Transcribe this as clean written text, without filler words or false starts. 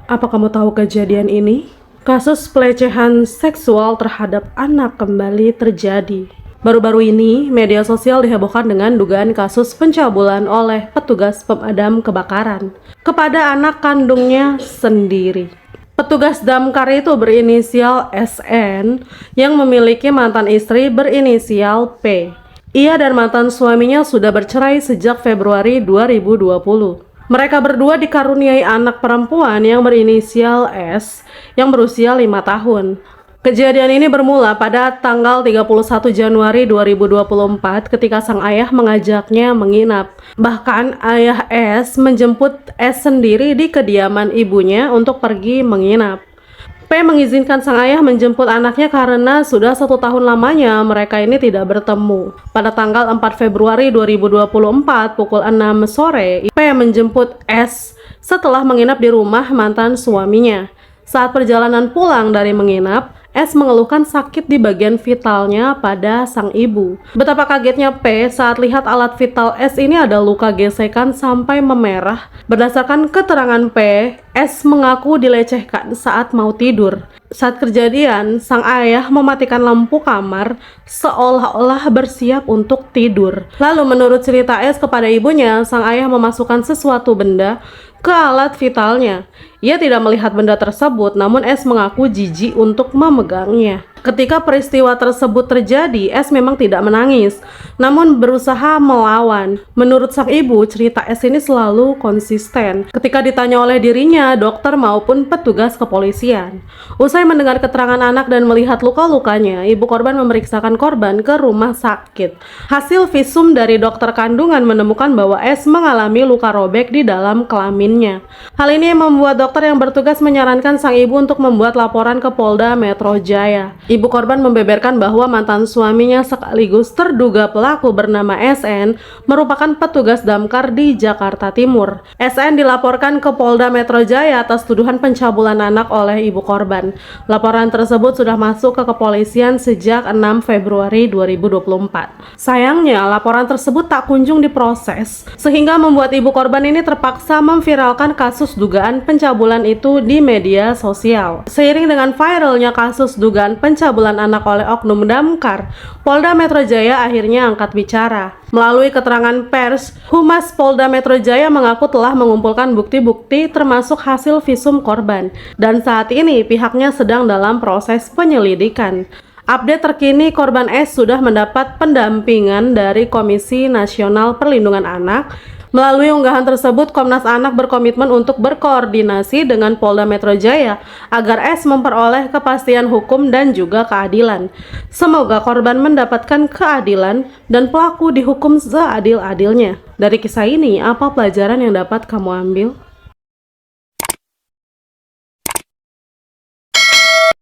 Apa kamu tahu kejadian ini? Kasus pelecehan seksual terhadap anak kembali terjadi. Baru-baru ini, media sosial dihebohkan dengan dugaan kasus pencabulan oleh petugas pemadam kebakaran kepada anak kandungnya sendiri. Petugas damkar itu berinisial SN yang memiliki mantan istri berinisial P. Ia dan mantan suaminya sudah bercerai sejak Februari 2020. Mereka berdua dikaruniai anak perempuan yang berinisial S yang berusia 5 tahun. Kejadian ini bermula pada tanggal 31 Januari 2024 ketika sang ayah mengajaknya menginap. Bahkan ayah S menjemput S sendiri di kediaman ibunya untuk pergi menginap. P mengizinkan sang ayah menjemput anaknya karena sudah 1 tahun lamanya mereka ini tidak bertemu. Pada tanggal 4 Februari 2024 pukul 6 sore, P menjemput S setelah menginap di rumah mantan suaminya. Saat perjalanan pulang dari menginap, S mengeluhkan sakit di bagian vitalnya pada sang ibu. Betapa kagetnya P saat lihat alat vital S ini ada luka gesekan sampai memerah. Berdasarkan keterangan P, S mengaku dilecehkan saat mau tidur. Saat kejadian, sang ayah mematikan lampu kamar seolah-olah bersiap untuk tidur. Lalu menurut cerita S kepada ibunya, sang ayah memasukkan sesuatu benda ke alat vitalnya. Ia tidak melihat benda tersebut, namun S mengaku jijik untuk memegangnya. Ketika peristiwa tersebut terjadi, S memang tidak menangis, namun berusaha melawan. Menurut sang ibu, cerita S ini selalu konsisten ketika ditanya oleh dirinya, dokter maupun petugas kepolisian. Usai mendengar keterangan anak dan melihat luka-lukanya, ibu korban memeriksakan korban ke rumah sakit. Hasil visum dari dokter kandungan menemukan bahwa S mengalami luka robek di dalam kelaminnya. Hal ini membuat dokter yang bertugas menyarankan sang ibu untuk membuat laporan ke Polda Metro Jaya. Ibu korban membeberkan bahwa mantan suaminya sekaligus terduga pelaku bernama SN merupakan petugas damkar di Jakarta Timur. SN dilaporkan ke Polda Metro Jaya atas tuduhan pencabulan anak oleh ibu korban. Laporan tersebut sudah masuk ke kepolisian sejak 6 Februari 2024. Sayangnya, laporan tersebut tak kunjung diproses, sehingga membuat ibu korban ini terpaksa memviralkan kasus dugaan pencabulan itu di media sosial. Seiring dengan viralnya kasus dugaan pencabulan anak oleh oknum damkar, Polda Metro Jaya akhirnya angkat bicara. Melalui keterangan pers, Humas Polda Metro Jaya mengaku telah mengumpulkan bukti-bukti termasuk hasil visum korban, dan saat ini pihaknya sedang dalam proses penyelidikan. Update terkini, korban S sudah mendapat pendampingan dari Komisi Nasional Perlindungan Anak. Melalui unggahan tersebut, Komnas Anak berkomitmen untuk berkoordinasi dengan Polda Metro Jaya agar S memperoleh kepastian hukum dan juga keadilan. Semoga korban mendapatkan keadilan dan pelaku dihukum seadil-adilnya. Dari kisah ini, apa pelajaran yang dapat kamu ambil?